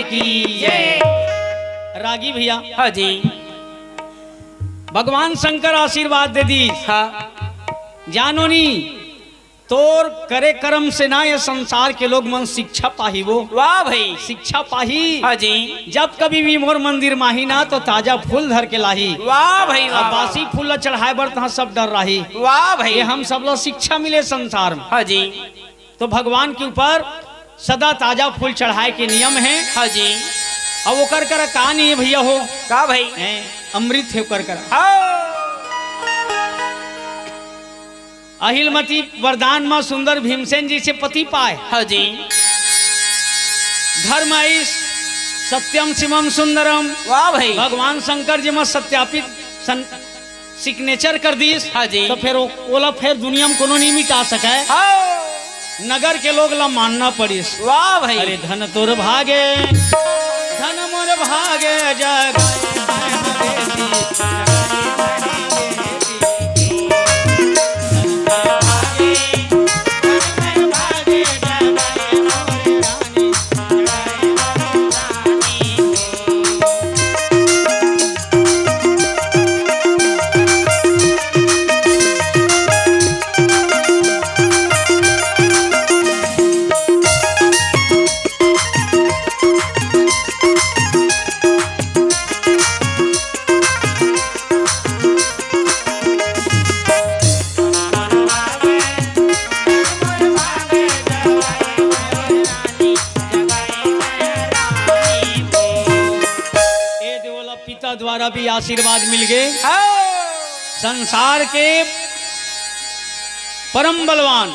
की जय। रागी भैया, हाँ जी, भगवान शंकर आशीर्वाद दे दी। हाँ जानो नी तोर करे कर्म से ना ये संसार के लोग मन शिक्षा पाही वो। वाह भाई, शिक्षा पाही। हाँ जी, जब कभी भी मोर मंदिर माही ना तो ताजा फूल धर के लाही। वाह भाई, वाह बासी फूल चढ़ाए बर तहाँ सब डर रही। वाह भाई, ये हम सब लोग शिक्षा मिले संसार में। हाँ जी, तो भगवान के ऊपर सदा ताजा फूल चढ़ाए के नियम है। हाँ जी, अब वो कर का नहीं है भैया हो का भाई, अमृत है कर हाँ अहिलमती वरदान मां सुंदर भीमसेन जी से पति पाए। हाँ जी, घर में आई सत्यम शिवम सुंदरम। वाह भाई, भगवान शंकर जी में सत्यापित सिग्नेचर कर दी। हाँ जी, तो फिर ओला फिर दुनिया में कोनो नहीं मिटा सके। हाँ नगर के लोग ला मानना पड़ी। वाह भाई, अरे धन तोर भागे धन मोर भागे जग द्वारा भी आशीर्वाद मिल गए। संसार के परम बलवान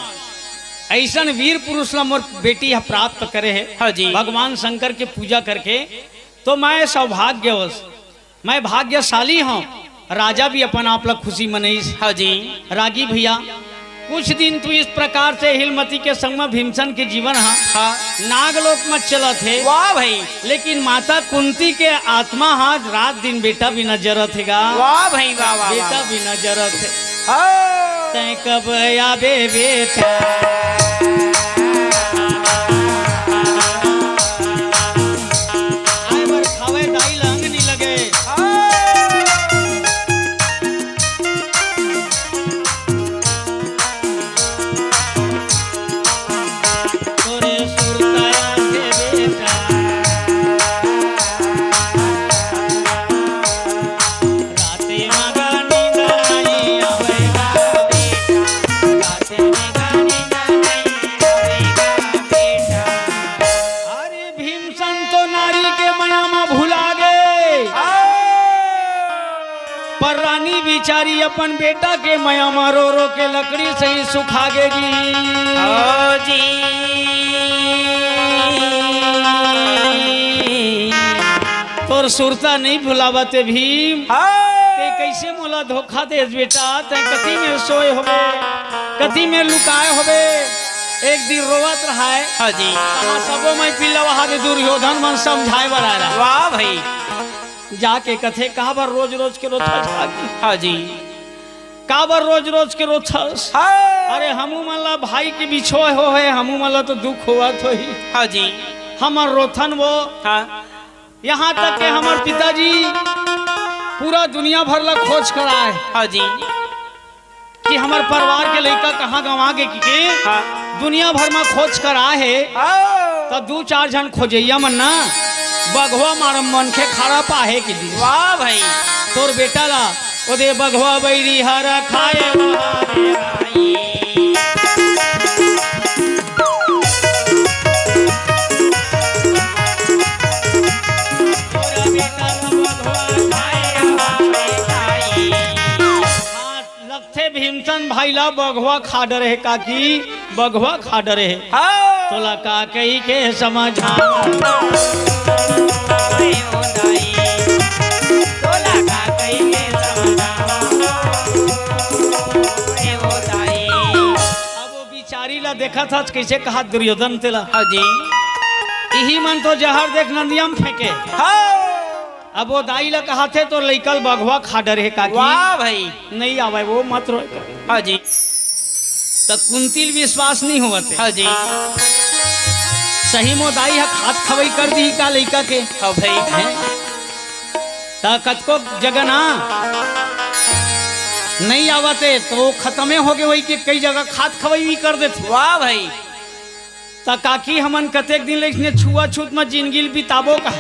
ऐसा वीर पुरुष और बेटी प्राप्त करे है। हाँ जी, भगवान शंकर के पूजा करके तो मैं सौभाग्यवश मैं भाग्यशाली हूँ। राजा भी अपन आप लोग खुशी मनई। हाँ जी, रागी भैया, कुछ दिन तू इस प्रकार से हिलमती के संग में भीमसन के जीवन हाँ नागलोक में चला थे। वाह भाई, लेकिन माता कुंती के आत्मा हाँ रात दिन बेटा बिना जरत है। वाह भाई, वाह वाह, बेटा बिना जरत है। हाँ तै कब आबे बेटा आए बर खावे दाई लंग नहीं लगे। बिचारी अपन बेटा के मया मारो रो के लकड़ी से ही सुखागेगी। जी, तोर सुरता नहीं भुलावते भीम। ते कैसे मोला धोखा दे बेटा। ते कथी में सोए होबे, कथी में लुकाए होबे। एक दिन रोवत रहा है। हाँ जी, सबो मैं पिला वहां के दुर्योधन मन समझाए बर आ रहा। वाह भाई, जाके कथे कहा बर रोज रोज के रोज। हाँ जी, काबर रोज रोज के रोज। अरे हमू मल्ला भाई के बिछोए हो है, हमू मल्ला तो दुख हुआ तो ही। हाँ जी, हमार रोथन वो हाँ, यहाँ तक के हमार पिताजी पूरा दुनिया भर ला खोज कराए। हाँ जी, कि हमार परिवार के लड़का कहाँ गंवा के हाँ, दुनिया भर में खोज कराए है। तो 2-4 जन खोजैया मन ना बघवा मारम मन के खड़ा पाहे के दिन। वाह भाई, तोर बेटा ला ओदे बघवा बैरी हरा खाए लगथे भीमसन भाई ला बघवा खा डरे है। काकी बघवा खा डरे है। तोला का कही के समझा देखा था कैसे कहा दुर्योधन तेला। हाँ जी, यही मन तो जहर देख नदिया में फेंके। अब वो दाई ला कहा थे तो लइकल बघवा खा डरे काकी। वाह भाई, नहीं आवे वो मत रो। हाँ जी, तो कुंती विश्वास नहीं हुआ थे। हाँ जी, सही मोदाई है खाद खवई कर दी का लइका के हाँ भाई ता कतको जगह ना नहीं आवते तो वो खत्मे हो गए वही के कई जगह खाद खवई भी कर देते। वाह भाई ता काकी हमन कतेक दिन ले इसने छुआ छूत में जिंदगी बिताबो का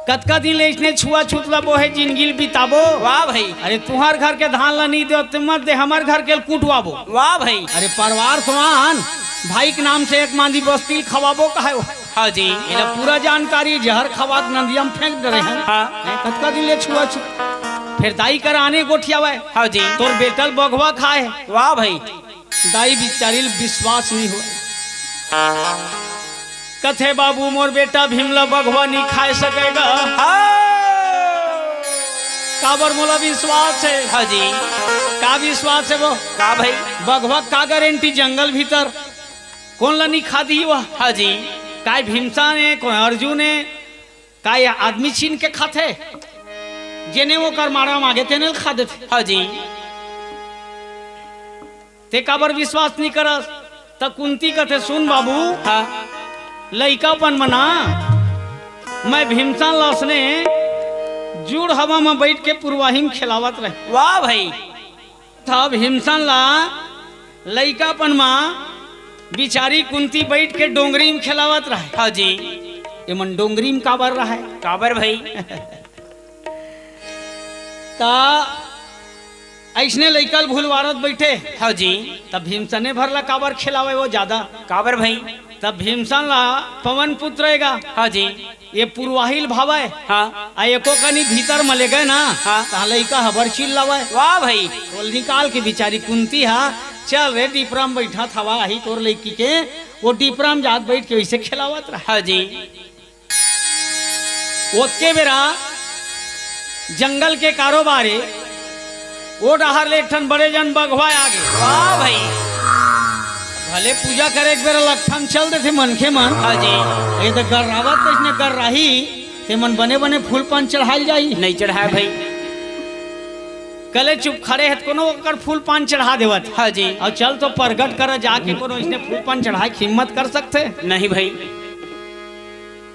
कतका दिन ले इसने छुआ छूत ला वो है जिंदगी बिताबो। वाह भाई अरे तुम्हार घर के धान ला नहीं दो तुम मत दे हमार घर के कुटवाबो। वाह भाई अरे परिवार समान भाई के नाम से एक मांदी बस्ती खवाबो का है। हाँ जी ये पूरा जानकारी जहर खवात नदिया में फेंक डरे हैं। हाँ कतका दिन ले छुआ छूत फिर दाई कर आने गोठियावा हाँ जी तोर बेटल बघवा खाए। वाह भाई दाई बिचारी विश्वास नहीं हुआ कथे बाबू मोर बेटा भीमला बघवा नहीं खाए सकेगा। काबर मोला विश्वास है। हाँ जी का विश्वास है वो का भाई बघवा का गारंटी जंगल भीतर कौन ला नहीं खा दी वह। हाँ जी काय भीमसा ने कोई अर्जुन ने काय आदमी छीन के खाते जेने वो कर मारा मांगे तेने खा देते। हाँ जी ते काबर विश्वास नहीं करस त कुंती कथे सुन बाबू हाँ लइकापन मना मैं भीमसा लसने जुड़ हवा में बैठ के पूर्वाहिम खिलावत रहे। वाह भाई तब हिमसन ला लइकापन माँ बिचारी कुंती बैठ के डोंगरी में खिलावत रहे। हाँ जी ये मन डोंगरी में काबर रहा है काबर भाई ता ऐसने लइकल भूलवारत बैठे। हाँ जी तब भीमसने भरला काबर खिलावे वो ज्यादा काबर भाई तब भीमसन ला पवन पुत्र रहेगा। हाँ जी ये पूर्वाहिल भावे हाँ आ एको कनी भीतर मले गए ना हाँ ता लइका हबर चिल लावे। वाह भाई बोल निकाल के बिचारी कुंती हा चल रे डिपराम बैठा थवा ही तोर लड़की के वो डिपराम जात बैठ के वैसे खिलावत रहा। हाँ जी ओके बेरा जंगल के कारोबारे वो डहर ले एक ठन बड़े जन बघवा आगे। वाह भाई भले पूजा करे एक बेरा लखन चल देते मन के मन। हाँ जी ये तो कर रावत तो इसने कर रही ते मन बने बने फूल पान चढ़ाई जाई नहीं चढ़ाया भाई कले चुप खड़े है कोनो कर फूल पान चढ़ा देवत। हाँ जी और चल तो प्रगट कर जाके कोनो इसने फूल पान चढ़ाए हिम्मत कर सकते नहीं भाई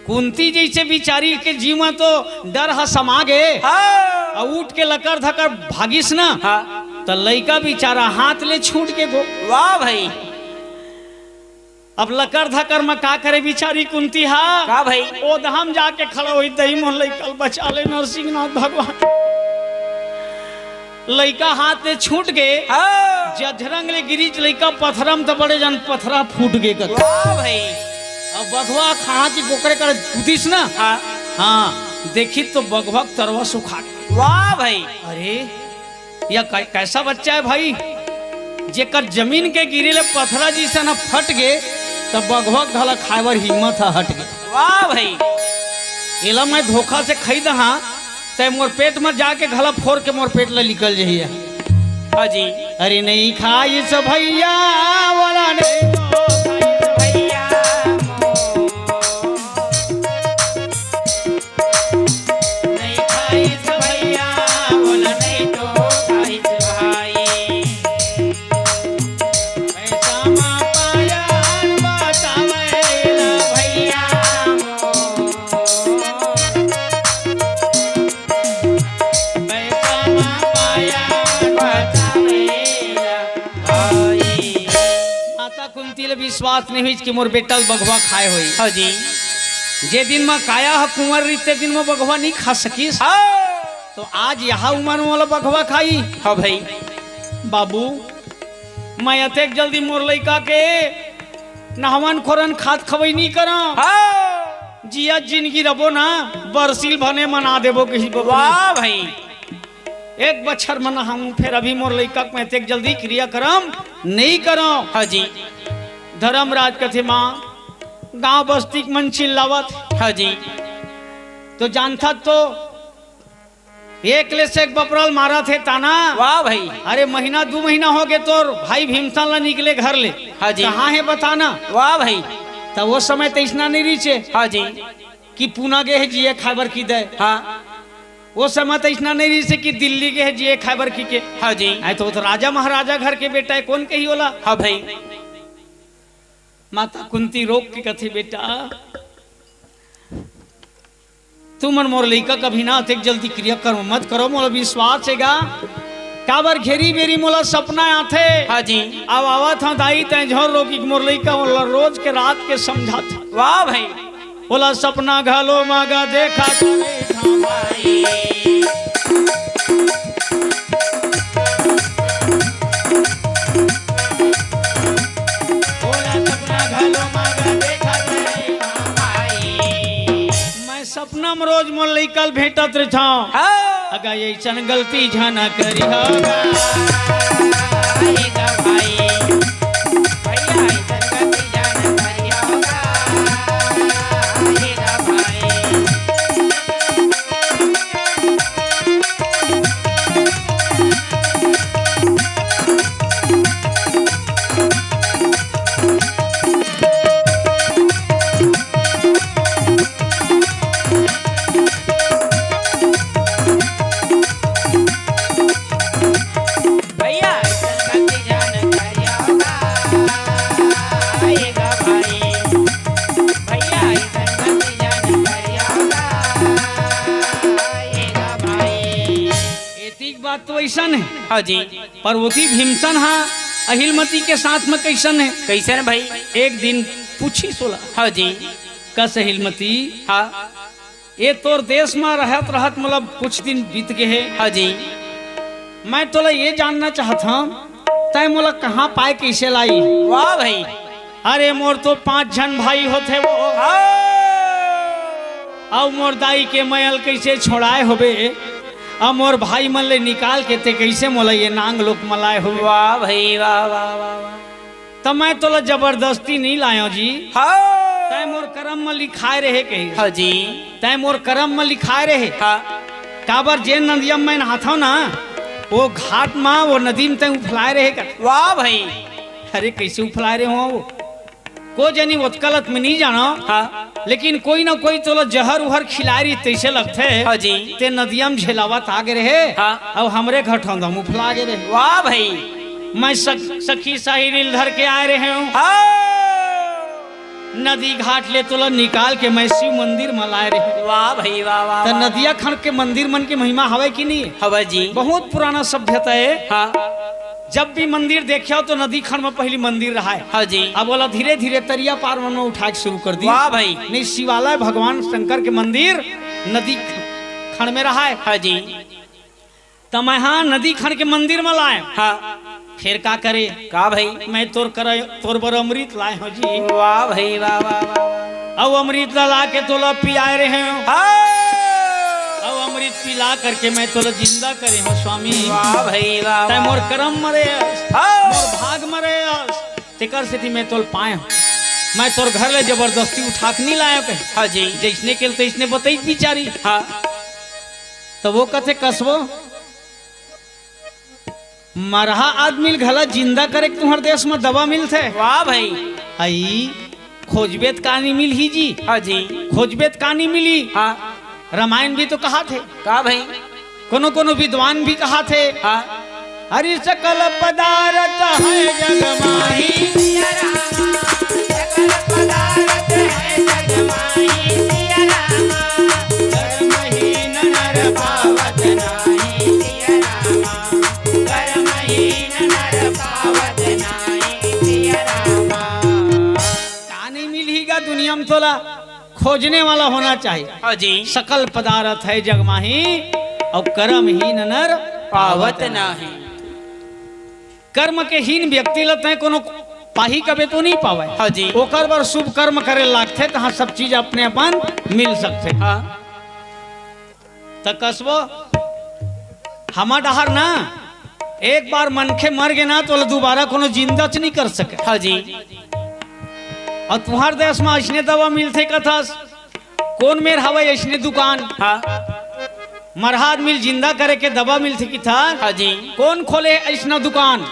कुंती जैसे बिचारी के जीव में तो डर हा समा गए और उठ के लकर धकर भागिस ना हाँ तो लइका बिचारा हाथ ले छूट के गो। वाह भाई अब लकर धकर में का करे बिचारी कुंती हा का भाई ओ धाम जाके खड़ा हुई दही मोहन लइकल बचा ले नरसिंहनाथ भगवान। लइका हाथ ले छूट गए जझरंग ले गिरी लइका पत्थरम तो बड़े जन पत्थरा फूट गए कर। वाह भाई अब बघवा खा की गोकरे कर कुदिस ना हाँ हाँ देखी तो बघवा तरवा सुखा गया। वाह भाई अरे यह कैसा बच्चा है भाई जेकर जमीन के गिरे ले पत्थरा जी से ना फट गए तब बघवा घला खावर हिम्मत हट गए। वाह भाई एला मैं धोखा से खरीद हाँ ते मोर पेट में जाके घला फोड़ के मोर पेट ला निकल जाइए। हाँ जी अरे नहीं खाई सब भैया वाला नहीं विश्वास नहीं हुई कि मोर बेटा बघवा खाए हुई। हाँ जी जे दिन में काया है कुंवर रीते दिन में बघवा नहीं खा सकीस तो आज यहाँ उमर में वाला बघवा खाई। हाँ भाई बाबू मैं अतेक जल्दी मोर लइका के नहवन खोरन खाद खवई नहीं करा जिया जिंदगी रबो ना बरसील भने मना देबो किसी को। वाह भाई एक बच्छर मना हम फिर अभी मोर लइका में अतेक जल्दी क्रिया करम नहीं करो। हाँ जी धर्मराज कथे माँ गांव बस्ती मन चिल्लावत। हाँ जी तो जानता तो एक ले से एक बपरल मारा थे ताना। वाह भाई अरे महीना 2 महीना हो गए तो भाई भीमसन ला निकले घर ले। हाँ जी कहाँ है बताना। वाह भाई तब वो समय तो इतना नहीं रीचे। हाँ जी कि पूना गए है जिये खैबर की दे। हाँ वो समय तो इतना नहीं रीचे कि दिल्ली के है जिये खैबर की के। हाँ जी तो राजा महाराजा घर के बेटा है कौन कही होला। हाँ भाई माता कुंती रोक के कथे बेटा तू मन मोर लइका कभी ना थे जल्दी क्रियाकर्म मत करो मोला विश्वास हैगा काबर घेरी बेरी मोला सपना आथे हाँ जी अब आवत हूँ दाई तय झोर रोकी मोर लइका मोला रोज के रात के समझा था वाह भाई बोला सपना घालो मागा देखा सपना में रोज मोर लइकल भेटत रहा अगर ये चन गलती झाना करी तो ऐसा है हाँ जी पार्वती भीमसन हाँ अहिलमती के साथ में कैसन है कैसे भाई एक दिन पूछी सोला हाँ जी कस अहिलमती हाँ ये तोर देश में रहत रहत मतलब कुछ दिन बीत गए है हाँ जी मैं तोला ये जानना चाहता हूँ तय मोला कहाँ पाए कैसे लाई वाह भाई अरे मोर तो 5 जन भाई होते वो अब मोर दाई के मैल कैसे छोड़ाए होबे अब मोर भाई मन ले निकाल के ते कैसे मोला ये नांग लोक मलाए हो वाह भाई वाह वाह वाह तब मैं तोला जबरदस्ती नहीं लायो जी हाँ तय मोर करम में लिखाए रहे कही हाँ जी तय मोर करम में लिखाए रहे हाँ काबर जे नदियम में नहाथो ना वो घाट में वो नदी में तय उफलाए रहे कर वाह भाई अरे कैसे उफलाए रहे हो वो को जनी उत्कलत में नहीं जानो हाँ लेकिन कोई ना कोई तो जहर उहर खिला रही तैसे लगते हाँ जी ते नदियम झेलावत आगे रहे हाँ अब हमरे घट मुफला आगे रहे वाह भाई मैं सखी साहिल धर के आए रहे हूँ नदी घाट ले तो निकाल के मैं शिव मंदिर में लाए रहे वाह भाई वाह वाह तो नदिया खंड के मंदिर मन की महिमा हवे की नहीं हवा जी बहुत पुराना सभ्यता है हाँ जब भी मंदिर देखियो तो नदी खंड में पहली मंदिर रहा है हाँ जी अब बोला धीरे धीरे तरिया पार में उठा के शुरू कर दी वाह भाई नहीं शिवालय भगवान शंकर के मंदिर नदी खंड में रहा है हाँ जी तो मैं हाँ नदी खंड के मंदिर में लाए हाँ फिर का करे का भाई मैं तोर बर अमृत लाए हो जी वाह भाई वाह वाह वाह अब अमृत ला के तोला पियाए रहे हो अब अमृत पिला करके मैं तोला जिंदा करे हो स्वामी वाह भाई वाह तय मोर करम मरे मोर भाग मरे तेकर से मैं तोल पाए मैं तोर घर ले जबरदस्ती उठा के नहीं लाया कहीं हाँ जी जैसने के तैसने बताई बिचारी हाँ तो वो कथे कसबो मरहा आदमी घला जिंदा करे तुम्हारे देश में दवा मिलते वाह भाई आई खोजबेत कहानी मिल ही जी हाँ जी खोजबेत कहानी मिली हाँ रामायण भी तो कहा थे का भाई कोनो कोनो विद्वान भी कहा थे हाँ हरि सकल पदार्थ है जग माही कर्महीन नर पावत कहानी मिलेगा दुनिया में थोड़ा खोजने वाला होना चाहिए हाँ जी सकल पदार्थ है जग माही और कर्महीन नर पावत नाही कर्म के हीन व्यक्ति लगते हैं कोनो पाही कबे तो नहीं पावे हाँ जी ओकर बार शुभ कर्म करे लागते तहाँ सब चीज अपने अपन मिल सकते हाँ तो कसबो हमा डहर ना एक बार मनखे मर गए ना तो दोबारा कोनो जिंदा नहीं कर सके हाँ जी और तुम्हार देश में ऐसने दवा मिलते कथास कौन मेर हवा ऐसने दुकान हाँ मरहाद मिल जिंदा करे के दवा मिलते कि था हाँ जी कौन खोले ऐसना दुकान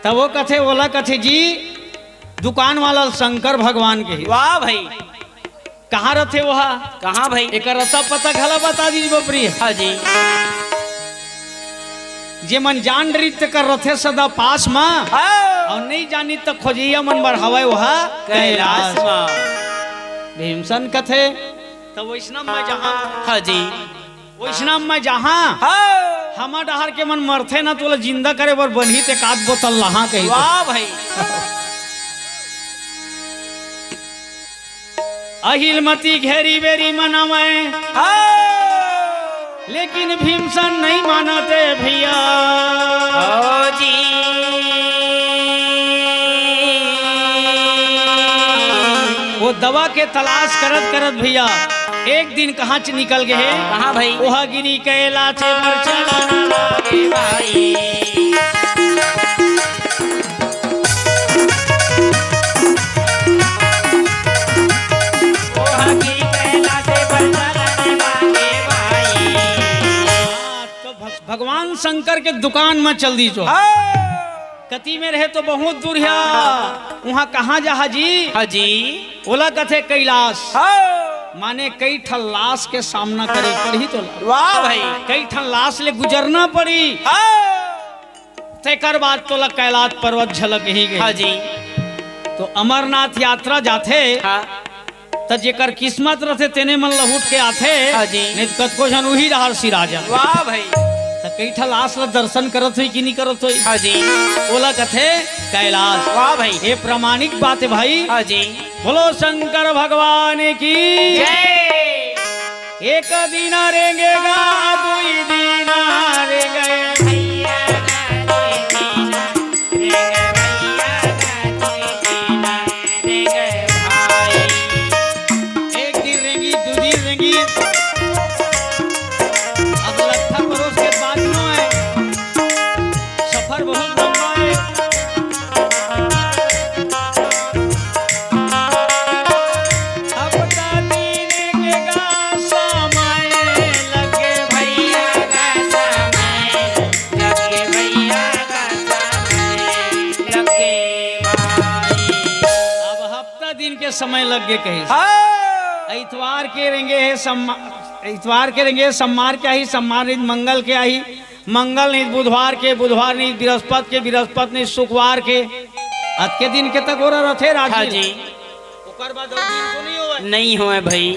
तब वो कथे बोला कथे जी दुकान वाला शंकर भगवान के ही वाह भाई कहाँ रहते वहाँ कहाँ भाई एक रता पता घला बता दीजिए बपरी हाँ जी जे मन जान नृत्य कर रथे सदा पास माँ और नहीं जानी तो खोजिया मन बढ़ावे वहा कैलाश माँ। भीमसन कथे तो वैष्णव में जहाँ हाँ जी। वैष्णव में जहाँ हमार डहर के मन मरथे ना तो जिंदा करे बर बनी ते काद बोतल लहा कही। वाह भाई। अहिलमती घेरी बेरी मनावे लेकिन भीमसन नहीं मानते भैया। ओ जी। वो दवा के तलाश करत करत भैया एक दिन कहाँ च निकल गए कहाँ भाई? वह गिरी कैलाश पर चलन लागे भाई। वह गिरी कैलाश पर चलन लागे भाई। तो भगवान शंकर के दुकान में चल दी जो कति में रहे तो बहुत दूर है वहाँ कहाँ जा हाजी। हाँ जी। ओला कथे कैलाश माने कई ठन लाश के सामना करे पड़ी तो वाह भाई। कई ठन लाश ले गुजरना पड़ी तेकर बाद तो ला कैलाश पर्वत झलक ही गई। हाँ जी। तो अमरनाथ यात्रा जाथे हाँ। तो जेकर किस्मत रहते तेने मन लहुट के आथे। हाँ जी। नहीं तो कतको जन वही रहर सिराजा। वाह भाई। तो कई ठन लाश ला दर्शन करत हुई कि नहीं करत हुई। हाँ जी। ओला कथे कैलाश। वाह भाई। ये प्रामाणिक बात है भाई। हाँ जी। बोलो शंकर भगवान की जय। एक दिन रेंगेगा दुई दिन रेंगे भैया गाने दीना, रे गए भैया गाने दीना, रे गए भाई। एक दिन रेंगी दो दिन रेंगी अब लट्ठा परोस के बाद नो है सफर बहुत लंबा है। समय लग गए कहीं इतवार के रेंगे है इतवार के रेंगे सम्मार के आई सम्मार नहीं मंगल के आई मंगल नहीं बुधवार के बुधवार नहीं बृहस्पति के बृहस्पति नहीं शुक्रवार के आज के दिन के तक हो रहे राज। हाँ जी। ओकर बाद और दिन को नहीं हुआ नहीं हुए भाई।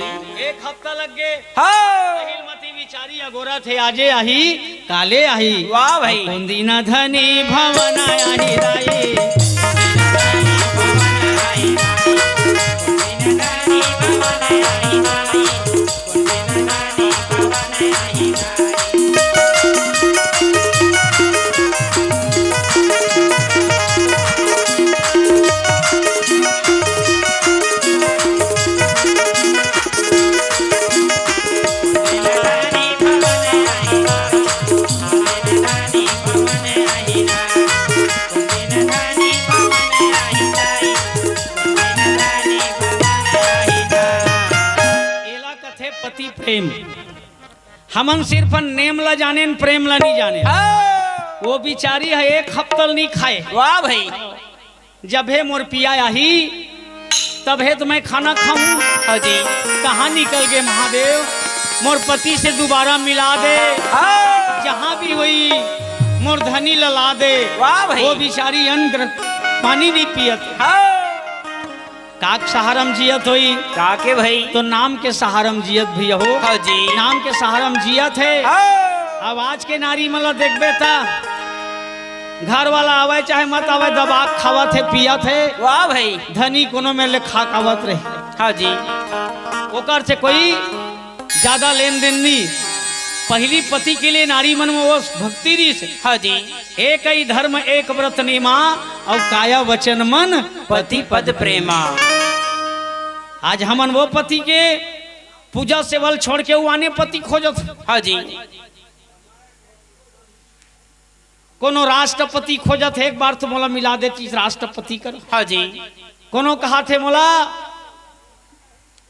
एक हफ्ता लग गए। अहिलमती बिचारी अगोरा थे आजे आही काले आही। वाह भाई। कुंदीना धनी भवन आही राई प्रेम हमन सिर्फ नेम ला जाने प्रेम ला नहीं जाने। वो बिचारी है एक हफ्तल नहीं खाए। वाह भाई। जब है मोर पिया आही तब है तो मैं खाना खाऊं। हाँ जी। कहाँ निकल गए महादेव मोर पति से दोबारा मिला दे जहाँ भी हुई मोर धनी लला दे। वाह भाई। वो बिचारी अन्न पानी नहीं पियत काक सहारम जियत होई काके भाई तो नाम के सहारम जियत भी हो। हाँ जी। नाम के सहारम जियत है। अब आज के नारी मतलब देखबे था घर वाला आवे चाहे मत आवे दबा खावत है पियत है। वाह भाई। धनी कोनो में ले खा खावत रहे। हाँ जी। ओकर से कोई ज्यादा लेन देन नहीं। पहली पति के लिए नारी मन में वो भक्ति री से। हाँ जी। एक ही धर्म एक व्रत निमा और काया वचन मन पति पद प्रेमा। आज हमन वो पति के पूजा सेवल छोड़ के वो आने पति खोजत। हाँ जी। कोनो राष्ट्रपति खोजत है एक बार तो मोला मिला देती राष्ट्रपति कर। हाँ जी। कोनो कहा थे मोला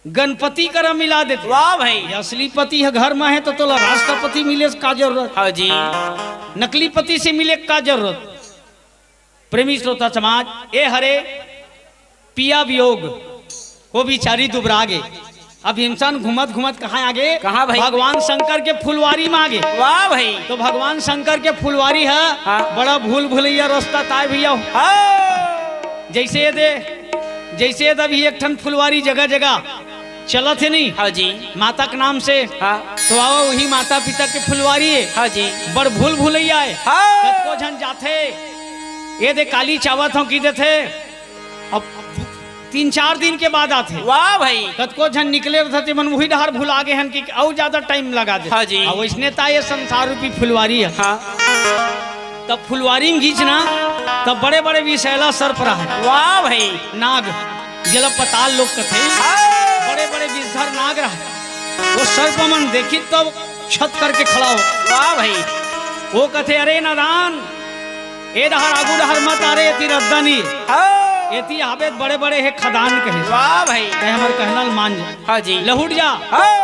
गणपति कर मिला देते। वाह भाई। असली पति है घर में है तो तोला राष्ट्रपति मिले का जरूरत। हाँ जी। नकली पति से मिले का जरूरत। प्रेमी श्रोता समाज ए हरे पिया वियोग वो बिचारी दुबरा गे। अब इंसान घुमत घुमत कहाँ आगे कहाँ भाई? भगवान शंकर के फुलवारी में आगे। वाह भाई। तो भगवान शंकर के फुलवारी है। हाँ। बड़ा भूल भुलैया रास्ता ताय भैया। हाँ। जैसे अभी एक ठन फुलवारी जगह जगह चलत है नहीं हाँ जी माता के नाम से, हाँ तो आओ वही माता पिता के फुलवारी है। हाँ जी बड़ भूल भूलैया है, हाँ कतको झन जाते ये दे काली चावत हो की देते, अब 3-4 दिन के बाद आते। वाह भाई कतको झन निकले रहते मन वही डहर भुला गए हन कि और ज्यादा टाइम लगा दे। हाँ जी। अब वैसने ता ये संसार रूपी फुलवारी है। हाँ तब फुलवारी में घींचना तब बड़े बड़े विषैला सर्प रहा, वाह भाई नाग जल पताल लोग कथे, हाँ बड़े बड़े विषधर नाग रहा। वो सर्प मन देखी तब छत करके खड़ा हो। वाह भाई वो कथे अरे नादान ए डहर आगू डहर मत अरे ती रद्दानी हाँ एती आबे बड़े बड़े है खदान कहे, वाह भाई कहे हमर कहना मान जा हाँ जी लहुट जा। हाँ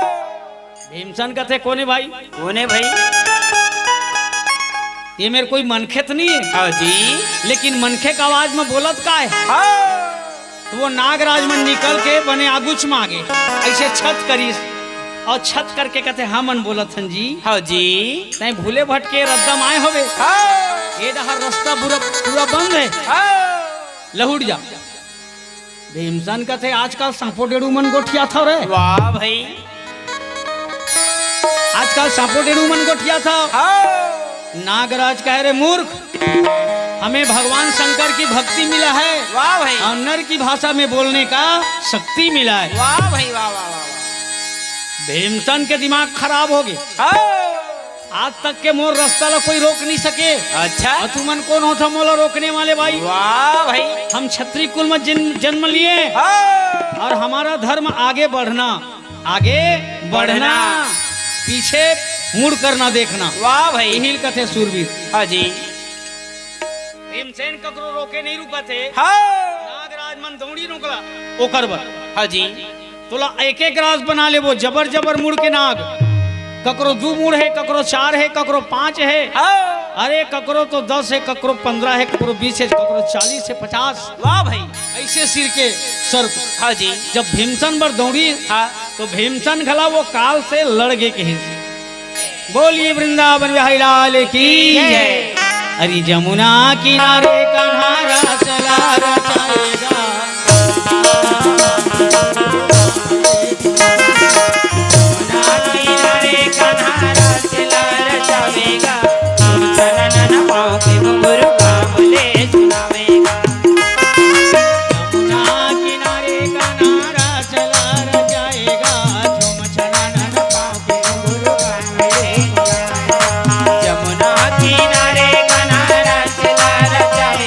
भीमसन कथे कोने भाई, कोने भाई ये मेरे कोई मनखे तो नहीं है, हाँ जी लेकिन मनखे का आवाज में बोलत का है। हाँ तो वो नागराज मन निकल के बने आगुच मांगे ऐसे छत करी और छत करके कहते हाँ मन बोलत हन जी, हाँ जी तय भूले भटके रद्दम आए होवे, हाँ ये डहर रास्ता पूरा बंद है, हाँ लहुट जा। भीमसन कहते आजकल सांपो डेड़ू मन गोठिया था रे, वाह भाई आजकल सांपो डेड़ू मन गोठिया था। हाँ नागराज कह रहे मूर्ख, हमें भगवान शंकर की भक्ति मिला है वाह भाई और नर की भाषा में बोलने का शक्ति मिला है। वाह भाई वाह वाह वाह भीमसन के दिमाग खराब हो गए, हाँ आज तक के मोर रास्ता ला कोई रोक नहीं सके, अच्छा और तुमन कौन होता मोला रोकने वाले भाई। वाह भाई हम क्षत्रिय कुल में जन्म लिए हाँ और हमारा धर्म आगे बढ़ना बढ़ना। पीछे मुड़ कर ना देखना। वाह भाई हिल कथे सूरवीर। हाँ जी भीमसेन ककरो रोके नहीं रुका थे, हाँ नागराज मन दौड़ी रुकला ओकर बर हाँ जी तोला एक राज बना ले, वो जबर जबर मुड़ के नाग, ककरो 2 मुड़ है, ककरो 4 है, ककरो 5 है, हाँ अरे ककरो तो 10 है, ककरो 15 है, ककरो 20 है, ककरो 40 है, 50। वाह भाई ऐसे सिर के सर्प। हाँ जी जब भीमसन बर दौड़ी हाँ तो भीमसन खला वो काल से लड़ गए कहीं से। बोलिए वृंदावन बिहारी लाल की जय। अरे जमुना किनारे कन्हारा चला रचाएगा, किनारे कन्हारा चला रचावेगा, चलन पाँव के घुंघरू काबले सुनावेगा। जमुना किनारे कन्हारा चला रचाएगा, झूम छनन पाँव के घुंघरू जमुना किनारे कन्हारा चला रचावेगा,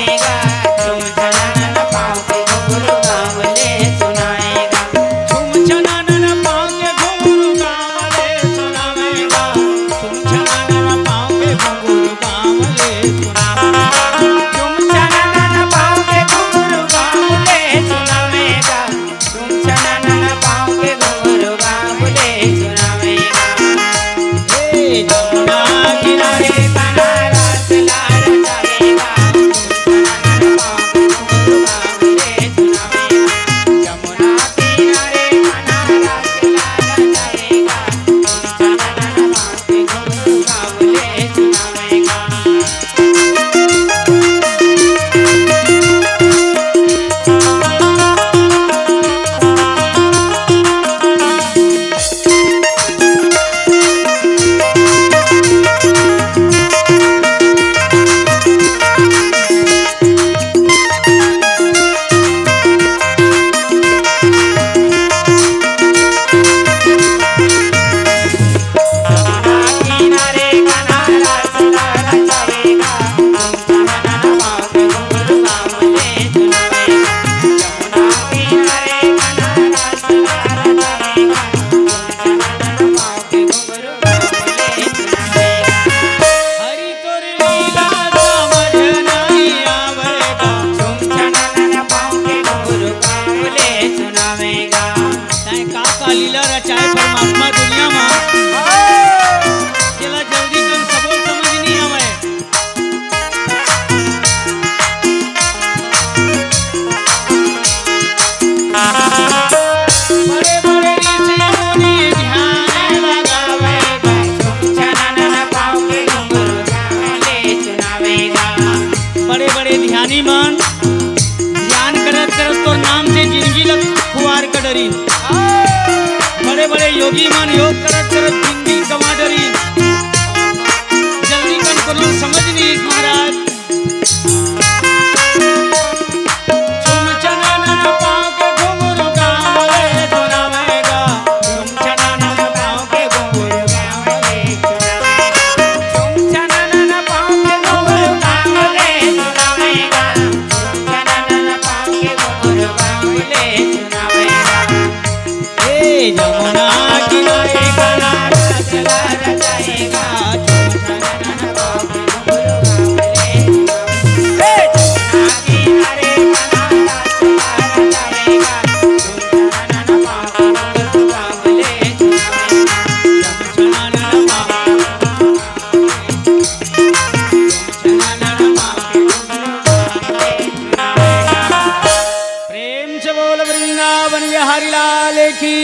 की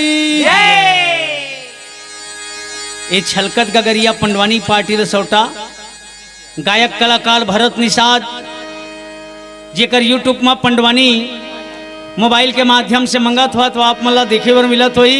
ये छलकत गगरिया पंडवानी पार्टी रसौटा गायक कलाकार भरत निषाद जेकर यूट्यूब में पंडवानी मोबाइल के माध्यम से मंगत हुआ तो आप मला देखे बर मिलत हुई।